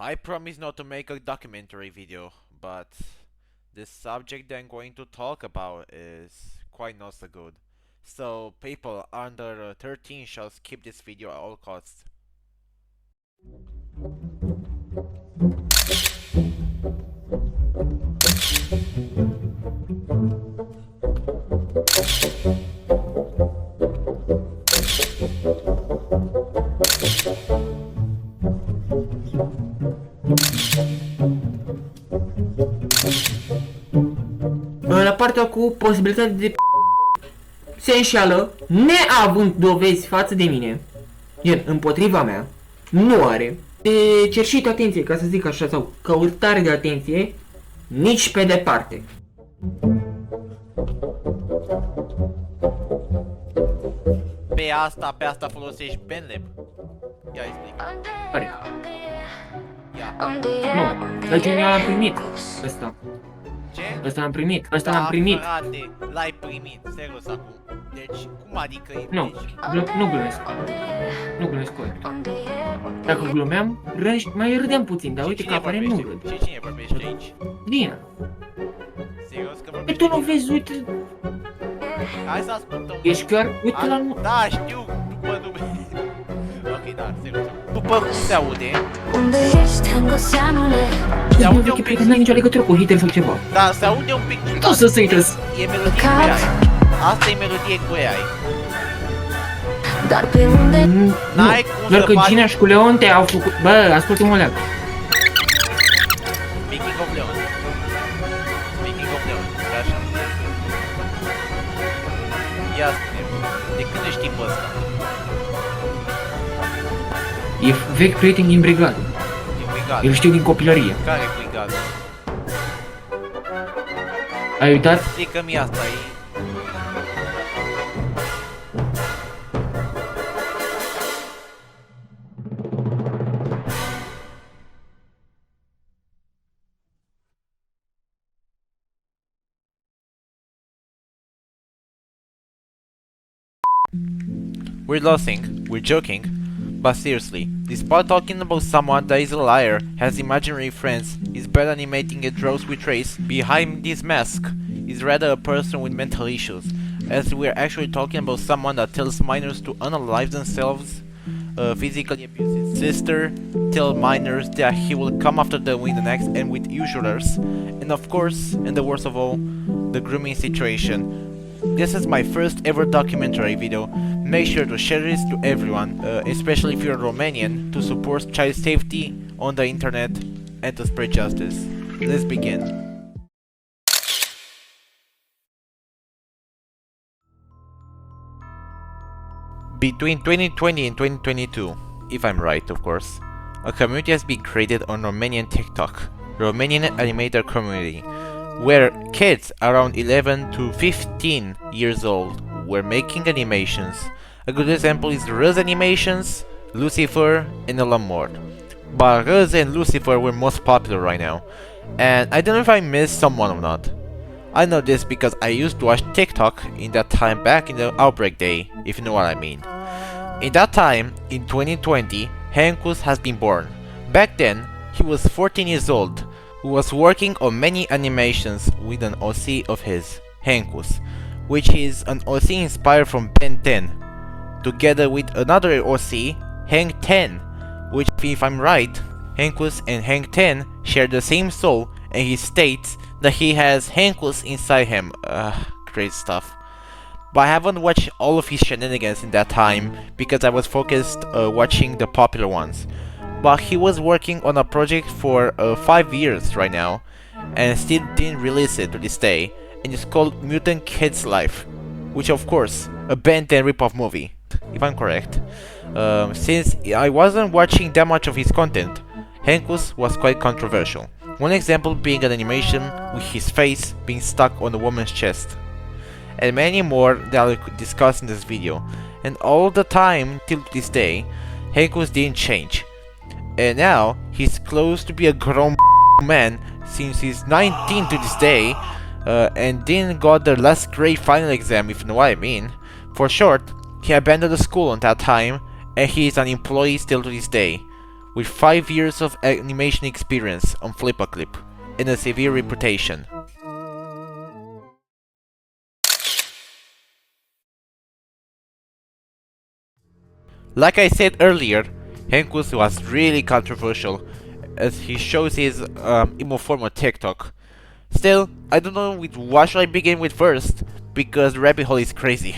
I promise not to make a documentary video, but the subject that I'm going to talk about is quite not so good. So people under 13 shall skip this video at all costs. La partea cu posibilitatea de se înșeală neavând dovezi față de mine, gen împotriva mea, nu are cerșit atenție, ca să zic așa, sau căutare de atenție, nici pe departe. Pe asta folosești Benlab. Ia explic. Care? Ia. Nu, deci eu l-am primit ăsta. Ce? Ăsta l-am primit, ăsta l-am primit. Frate, l-ai primit, serios acum. Deci, cum adică e? Nu, nu glumesc. Nu glumesc corect. Dacă glumeam, mai râdeam puțin, dar uite că apare nu râd. Și cine vorbește aici? Dina. Serios că Pe vorbește? tu nu vezi, uite, Hai să ascultăm. ești chiar, uite la... Da, știu, după nume. Ok, da, serios. După cum se aude, Unde ești, Hanguseanule? se aude un Cred pic. că n-ai nicio legătură cu Hitler sau ceva. Da, se aude un pic ciudat. Tu să se uită. E melodie cu AI. Asta e melodie cu AI. Dar pe unde? N-ai cum Doar să că faci Gina și cu Leonte au făcut... Bă, ascultă-mă leac. Making of Leon. Making of Leon. Da, așa. Ia spune, de când ești tipul ăsta? E vechi prieten din brigadă. Din brigadă. Eu știu din copilărie. Care e brigadă? Ai uitat? Explică-mi asta, e... We're laughing, we're joking, but seriously, despite talking about someone that is a liar, has imaginary friends, is bad animating and draws with trace, behind this mask is rather a person with mental issues, as we're actually talking about someone that tells minors to unalive themselves, physically abuse his sister, tell minors that he will come after them in the next and with usurers, and of course, and the worst of all, the grooming situation. This is my first ever documentary video. Make sure to share this to everyone, especially if you're Romanian, to support child safety on the internet and to spread justice. Let's begin. Between 2020 and 2022, if I'm right of course, a community has been created on Romanian TikTok, Romanian animator community, where kids around 11 to 15 years old were making animations. A good example is Ruz Animations, Lucifer, and a lot more. But Ruz and Lucifer were most popular right now, and I don't know if I missed someone or not. I know this because I used to watch TikTok in that time back in the outbreak day, if you know what I mean. In that time, in 2020, Hankus has been born. Back then, he was 14 years old, who was working on many animations with an OC of his, Hankus, which is an OC inspired from Ben 10, together with another OC, Hank 10, which if I'm right, Hankus and Hank 10 share the same soul, and he states that he has Hankus inside him. Great stuff. But I haven't watched all of his shenanigans in that time because I was focused watching the popular ones. But he was working on a project for 5 years right now, and still didn't release it to this day, and it's called Mutant Kid's Life, which of course, a Ben 10 ripoff movie, if I'm correct. Since I wasn't watching that much of his content, Hankus was quite controversial. One example being an animation with his face being stuck on a woman's chest, and many more that I'll discuss in this video. And all the time till this day, Hankus didn't change. And now, he's close to be a grown man since he's 19 to this day, and didn't got the last grade final exam, if you know what I mean. For short, he abandoned the school on that time, and he is an employee still to this day, with 5 years of animation experience on Flip-a-Clip and a severe reputation. Like I said earlier, Hankus was really controversial as he shows his emo form on TikTok. Still, I don't know with what should I begin with first, because the rabbit hole is crazy.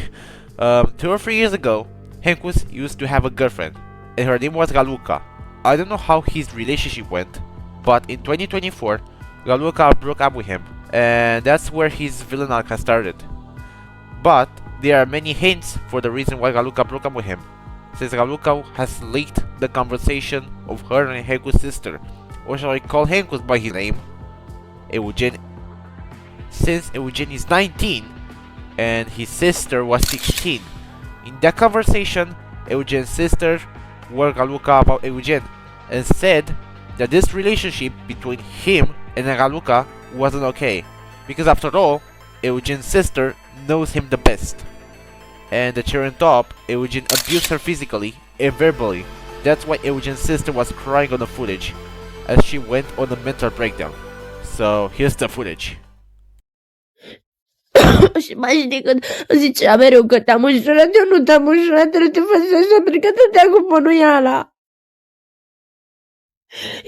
2 or 3 years ago, Hankus used to have a girlfriend, and her name was Galuka. I don't know how his relationship went, but in 2024, Galuka broke up with him, and that's where his villain arc has started. But there are many hints for the reason why Galuka broke up with him, since Galuka has leaked the conversation of her and Hankus' sister, or shall I call Hankus by his name, Eugen. Since Eugen is 19 and his sister was 16. In that conversation, Eugen's sister warned Galuka about Eugen and said that this relationship between him and Galuka wasn't okay, because after all, Eugen's sister knows him the best. And the cherry on top, Eugen abused her physically and verbally. That's why Eugen's sister was crying on the footage, as she went on a mental breakdown. So here's the footage. Și mai știi când zicea mereu că te-am înșurat, eu nu te-am înșurat, el te făcea așa pentru că te-a cu bănuiala.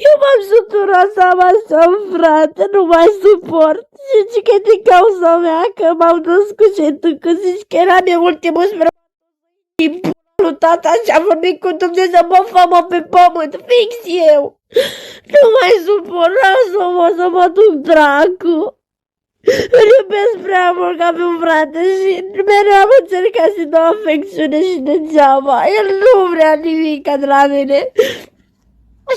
Eu m-am săturat să am așa, frate, nu mai suport. Zici că e din cauza mea că m-au născut și tu, că zici că era de ultimul spre lui tata și a vorbit cu Dumnezeu, mă famă pe pământ, fix eu. Nu mai suport, lasă-mă să mă duc dracu. Îl iubesc prea mult ca pe un frate și mereu am încercat să dau afecțiune și degeaba. El nu vrea nimica de la mine.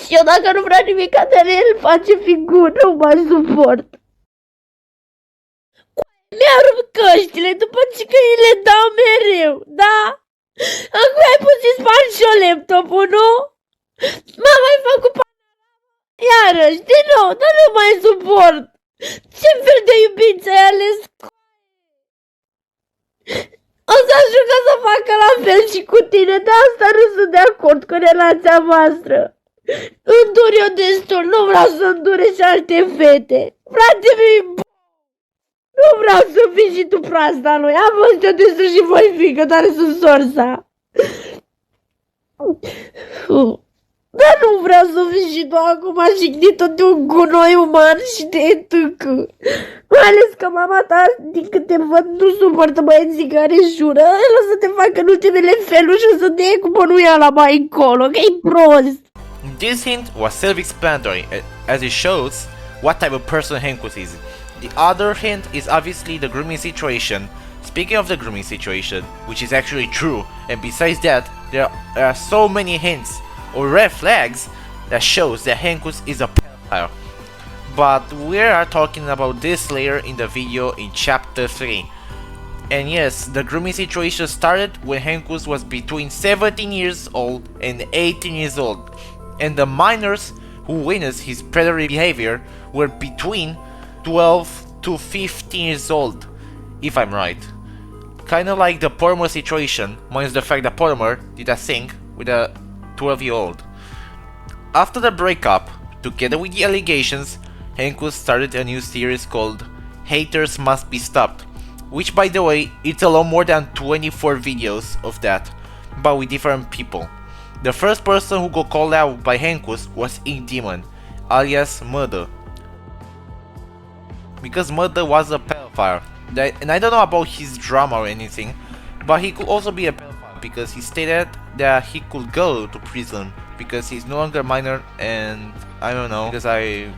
Și eu dacă nu vrea nimica de la el face figuri, nu mai suport. Mi-a rupt căștile după ce că îi le dau mereu, da? Acum ai pus să spargi și-o laptopul, nu? M-a mai făcut iarăși, din nou, dar nu mai suport. Ce fel de iubință ai ales? O să ajungă să facă la fel și cu tine, dar asta nu sunt de acord cu relația voastră. Îndur eu destul, nu vreau să îndure și alte fete. Frate mi, nu vreau să fii și tu proasta lui. Am fost eu destul și voi fi, că doar sunt sorsa. Dar nu vreau să fii și tu acum jignită de un gunoi uman și de tâcă. Mai ales că mama ta, din câte văd, nu suportă băieții care jură. El o să te facă în ultimele feluri și o să te iei cu bănuiala mai încolo, că e prost. This hint was self-explanatory, as it shows what type of person Hankus is. The other hint is obviously the grooming situation. Speaking of the grooming situation, which is actually true, and besides that, there are so many hints or red flags that shows that Hankus is a pedophile. But we are talking about this later in the video in chapter 3. And yes, the grooming situation started when Hankus was between 17 years old and 18 years old, and the minors who witnessed his predatory behavior were between 12 to 15 years old, if I'm right. Kinda like the Pormer situation, minus the fact that Pormer did a thing with a 12-year-old. After the breakup, together with the allegations, Hankus started a new series called Haters Must Be Stopped, which by the way, it's a lot more than 24 videos of that, but with different people. The first person who got called out by Hankus was InkDemon, alias Murder. Because Murder was a pedophile, and I don't know about his drama or anything, but he could also be a pedophile because he stated that he could go to prison because he's no longer minor, and I don't know, because I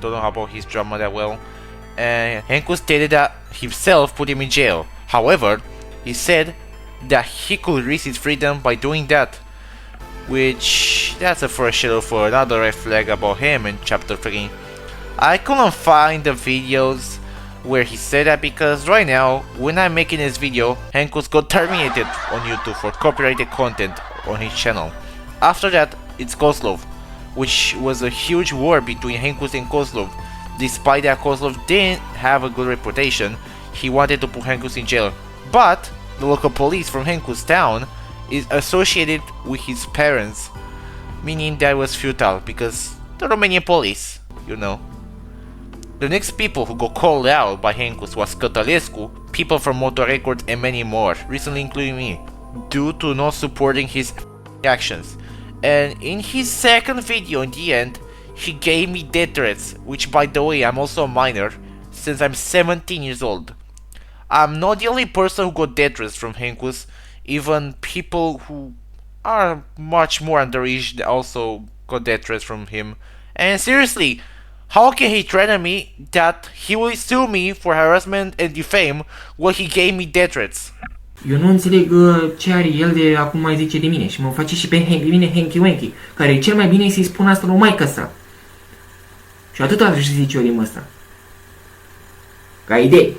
don't know about his drama that well. And Hankus stated that himself put him in jail. However, he said that he could risk his freedom by doing that, which that's a foreshadow for another red flag about him in chapter 3. I couldn't find the videos where he said that because right now, when I'm making this video, Hankus got terminated on YouTube for copyrighted content on his channel. After that, it's Kozlov, which was a huge war between Hankus and Kozlov. Despite that Kozlov didn't have a good reputation, he wanted to put Hankus in jail. But the local police from Hankus town is associated with his parents, meaning that was futile because the Romanian police, you know. The next people who got called out by Hankus was Cătălescu, people from Motor Records and many more, recently including me, due to not supporting his actions. And in his second video in the end, he gave me death threats, which by the way I'm also a minor, since I'm 17 years old. I'm not the only person who got death threats from Hankus, even people who are much more underage also got death threats from him. And seriously, how can he threaten me that he will sue me for harassment and defame while he gave me death threats? Eu nu înțeleg ce are el de acum mai zice de mine și mă face și pe mine Hanky Wanky, care cel mai bine e să-i spun asta lui maică sa. Și atât aș zice eu din ăsta. Ca idee.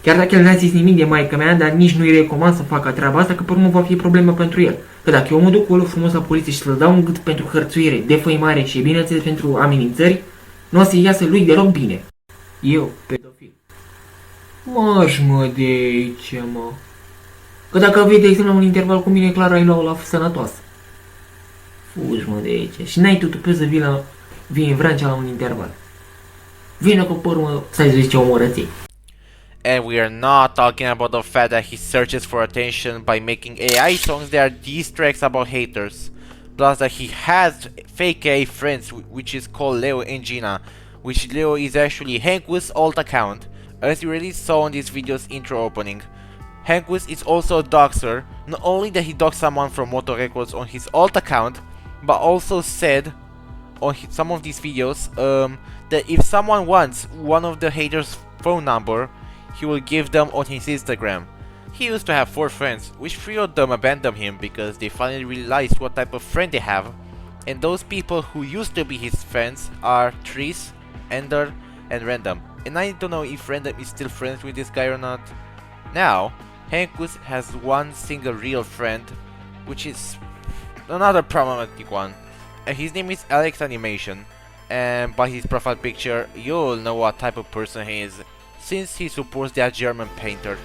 Chiar dacă el n-a zis nimic de maică mea, dar nici nu-i recomand să facă treaba asta, că pe urmă va fi problemă pentru el. Că dacă eu mă duc acolo frumos la poliție și să-l dau un gât pentru hărțuire, defăimare și bineînțeles pentru amenințări, nu o să iasă lui deloc bine. Eu, pedofil. Mă de aici, mă. Că dacă vei, de exemplu, un interval cu mine, clar ai luat la sănătoasă. Fugi, mă, de aici. Și n-ai tu pe să vii în Vrancea la un interval. Vine cu pe urmă să ai zice omorății. And we are not talking about the fact that he searches for attention by making AI songs that are diss tracks about haters. Plus that he has fake AI friends, which is called Leo and Gina, which Leo is actually Hankus' alt account, as you already saw in this video's intro opening. Hankus is also a doxer, not only that he doxed someone from Motor Records on his alt account, but also said on some of these videos that if someone wants one of the haters' phone number, he will give them on his Instagram. He used to have 4 friends, which 3 of them abandoned him because they finally realized what type of friend they have, and those people who used to be his friends are Tris, Ender, and Random. And I don't know if Random is still friends with this guy or not. Now, Hankus has one single real friend, which is another problematic one, and his name is Alex Animation, and by his profile picture you'll know what type of person he is, since he supports that German painter.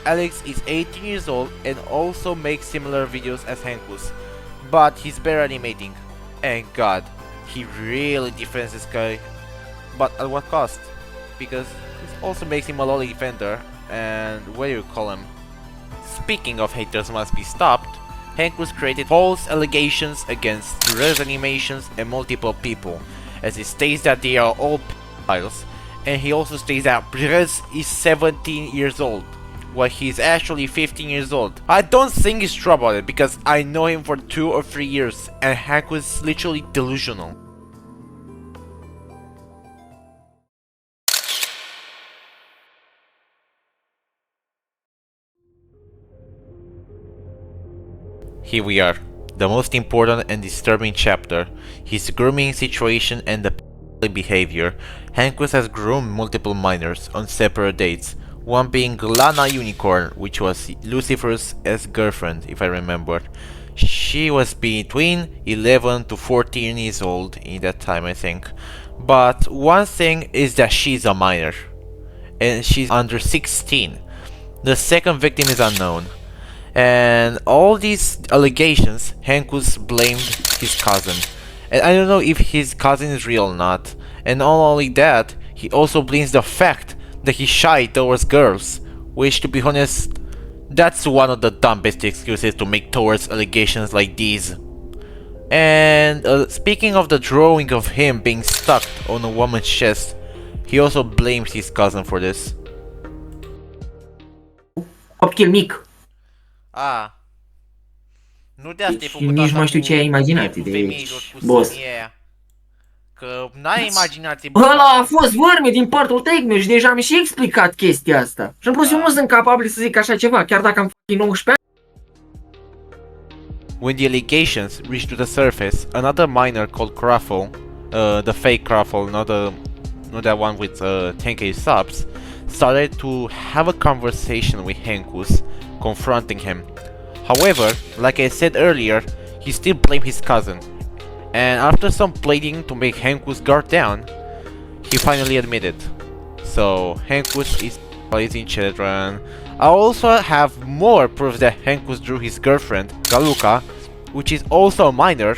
Alex is 18 years old and also makes similar videos as Hankus, but he's better animating, and god, he really defends this guy, but at what cost? Because this also makes him a lolly defender, and what do you call him? Speaking of haters must be stopped, Hankus created false allegations against Perez animations and multiple people, as he states that they are all pedophiles, and he also states that Perez is 17 years old, while he is actually 15 years old. I don't think he's true about it, because I know him for 2 or 3 years, and Hankus is literally delusional. Here we are, the most important and disturbing chapter, his grooming situation and the behavior. Hankus has groomed multiple minors on separate dates, one being Lana Unicorn, which was Lucifer's ex-girlfriend, if I remember. She was between 11 to 14 years old in that time, I think. But one thing is that she's a minor, and she's under 16. The second victim is unknown. And all these allegations, Hankus blamed his cousin. And I don't know if his cousin is real or not. And not only that, he also blames the fact that he's shy towards girls. Which, to be honest, that's one of the dumbest excuses to make towards allegations like these. And speaking of the drawing of him being stuck on a woman's chest, he also blames his cousin for this. Copil mic. Ah. Nu de asta ai Și făcut nici asta nu știu ce ai imaginație cu de femeilor, cu boss. sămie. Că n-ai imaginație. Ăla a fost vârme din partul tăic și deja mi-a și explicat chestia asta. Și în plus eu nu sunt capabil să zic așa ceva, chiar dacă am f***ing 19 ani. When the allegations reached to the surface, another minor called Craffle, the fake Craffle, not that one with 10k subs, started to have a conversation with Hankus, confronting him. However, like I said earlier, he still blamed his cousin, and after some pleading to make Hankus guard down, he finally admitted. So Hankus is raising children. I also have more proof that Hankus drew his girlfriend, Galuka, which is also a minor,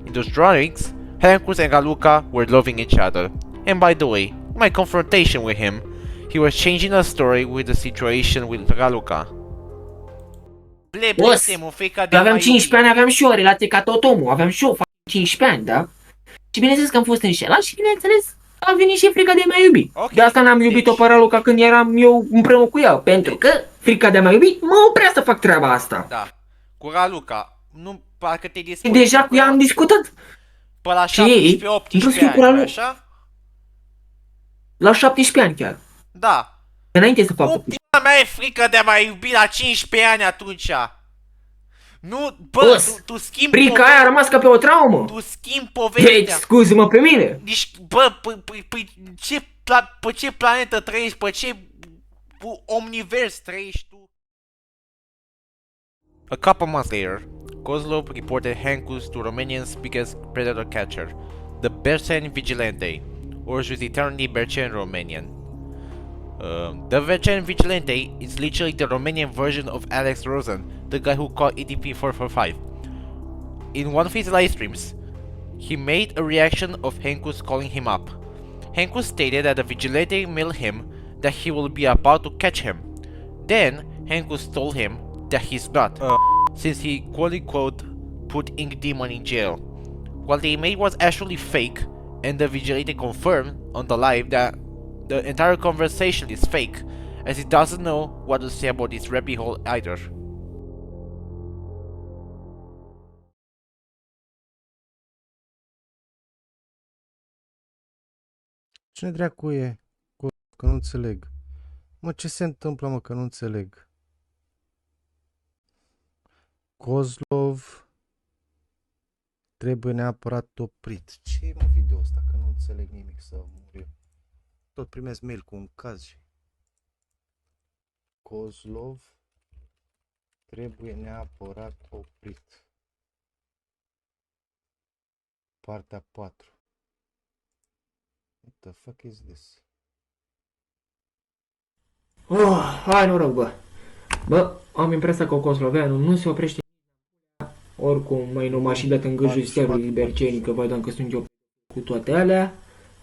in those drawings, Hankus and Raluca were loving each other. And by the way, in my confrontation with him, he was changing the story with the situation with Raluca. Boss, Te-mă, frica de eu aveam mai 15 iubit. ani, aveam și o relație ca tot omul, aveam și eu 15 ani, da? Și bineînțeles că am fost înșelat și bineînțeles a venit și frica de a mai iubi. Ok, De asta n-am iubit-o deci- pe Raluca când eram eu împreună cu ea, pentru că frica de a mai iubi mă oprea să fac treaba asta. Da. Cu Raluca, nu, parcă te Și discuți. deja cu ea am discutat. Pe la Și ei, 17-18 nu știu, ani, așa? La 17 ani chiar. Da. Înainte să fac Cum pula mea e frică de a mai iubi la 15 ani atunci? Nu, bă, Boss, tu schimbi frica aia a rămas ca pe o traumă. Tu schimbi Deci, povestea. scuze-mă pe mine. Deci, bă, pe ce planetă trăiești, pe ce omnivers trăiești tu? A couple months later, Kozlov reported Hankus to Romania's biggest predator catcher, the Bercen Vigilante, or Juziterni Bercen in Romanian. The Bercen Vigilante is literally the Romanian version of Alex Rosen, the guy who caught EDP445. In one of his live streams, he made a reaction of Hankus calling him up. Hankus stated that the Vigilante mailed him that he will be about to catch him. Then, Hankus told him that he's not, since he quote-unquote put InkDemon in jail. While the email was actually fake, and the Vigilante confirmed on the live that the entire conversation is fake, as he doesn't know what to say about this rabbit hole either. Cine dracu e? Că nu înțeleg. Mă, ce se întâmplă, mă, că nu înțeleg? Kozlov trebuie neapărat oprit. Ce e, mă, video ăsta? Că nu înțeleg nimic, să mor eu. Tot primesc mail cu un caz și... Kozlov trebuie neapărat oprit. Partea 4. What the fuck is this? Oh, hai noroc, bă. Bă, am impresia că Kozloveanu nu se oprește. Oricum, mai nu m-a și dat în gâjul sterului libercenii, că văd că sunt eu cu toate alea.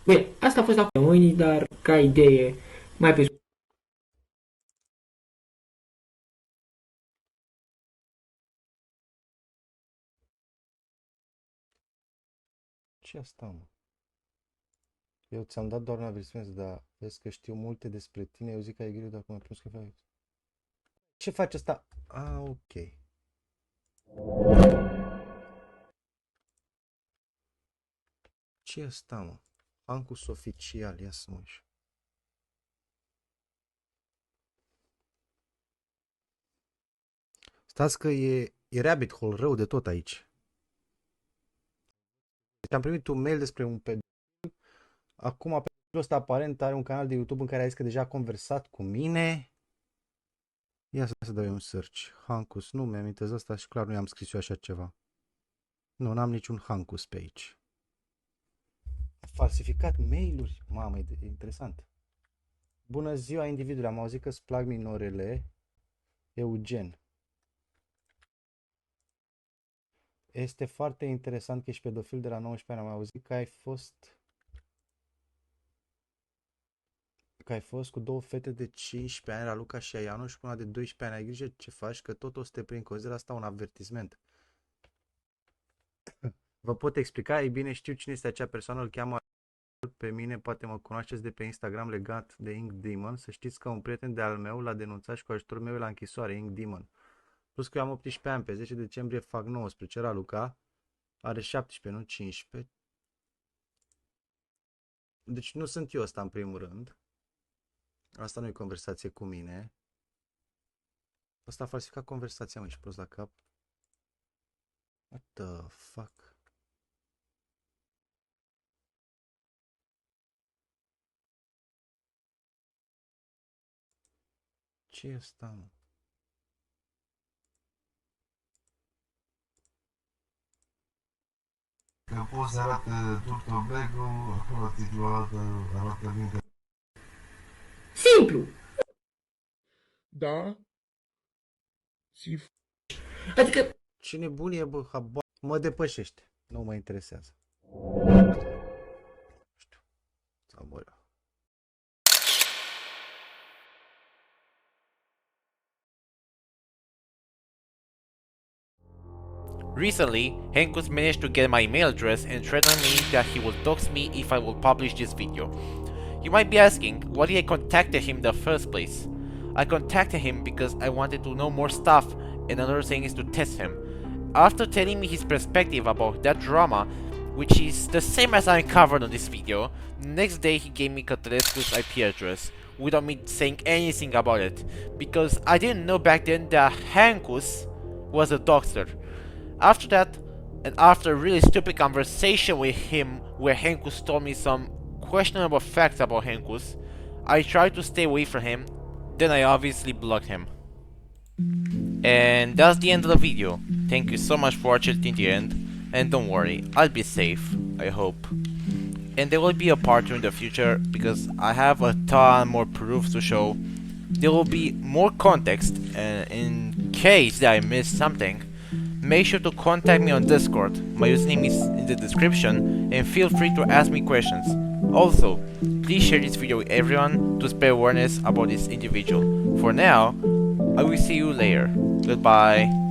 Bine, asta a fost la mâinii, dar ca idee, mai pe... Ce asta, mă? Eu ți-am dat doar un avertisment, dar vezi că știu multe despre tine, eu zic că ai greu dacă mă plângi că faci. Ce faci asta? Ah, ok. Ce e asta, mă? Hankus oficial, ia să mă uiți. Stați că e rabbit hole rău de tot aici. Am primit un mail despre un pedofil. Acum pedofilul ăsta aparent are un canal de YouTube în care a zis că deja a conversat cu mine. Ia să dau eu un search. Hankus, nu mi-amintez asta și clar nu i-am scris eu așa ceva. Nu, n-am niciun Hankus pe aici. A falsificat mail-uri? Mamă, e interesant. Bună ziua, individule, am auzit că îți plac minorele. Eugen. Este foarte interesant că ești pedofil de la 19 ani. Am auzit că ai fost cu două fete de 15 ani, Raluca și Aianu, și cu una de 12 ani. Ai grijă ce faci, că tot o să te prind. Consider asta un avertisment. Vă pot explica? Ei bine, știu cine este acea persoană, îl cheamă pe mine, poate mă cunoașteți de pe Instagram legat de InkDemon. Să știți că un prieten de-al meu l-a denunțat și cu ajutorul meu la închisoare, InkDemon. Plus că eu am 18 ani, pe 10 decembrie fac 19, Raluca are 17, nu 15. Deci nu sunt eu ăsta în primul rând. Asta nu e conversație cu mine. Asta a falsificat conversația, mă, și prost la cap. What the fuck? Ce e asta, mă? Că poți să arată tot bag-ul, acolo titlul arată bine. Simplu! Da? Adică... Ce nebunie, bă, habar. Mă depășește. Nu mă interesează. Știu. Sau mă rog. Recently, Hankus managed to get my email address and threatened me that he will dox me if I will publish this video. You might be asking, why did I contact him in the first place? I contacted him because I wanted to know more stuff, and another thing is to test him. After telling me his perspective about that drama, which is the same as I uncovered on this video, the next day he gave me Cătărescu's IP address, without me saying anything about it, because I didn't know back then that Hankus was a doxer. After that, and after a really stupid conversation with him where Hankus told me some questionable facts about Hankus, I tried to stay away from him, then I obviously blocked him. And that's the end of the video. Thank you so much for watching till the end, and don't worry, I'll be safe, I hope. And there will be a part 2 in the future, because I have a ton more proofs to show. There will be more context, and in case that I missed something, make sure to contact me on Discord. My username is in the description, and feel free to ask me questions. Also, please share this video with everyone to spread awareness about this individual. For now, I will see you later. Goodbye.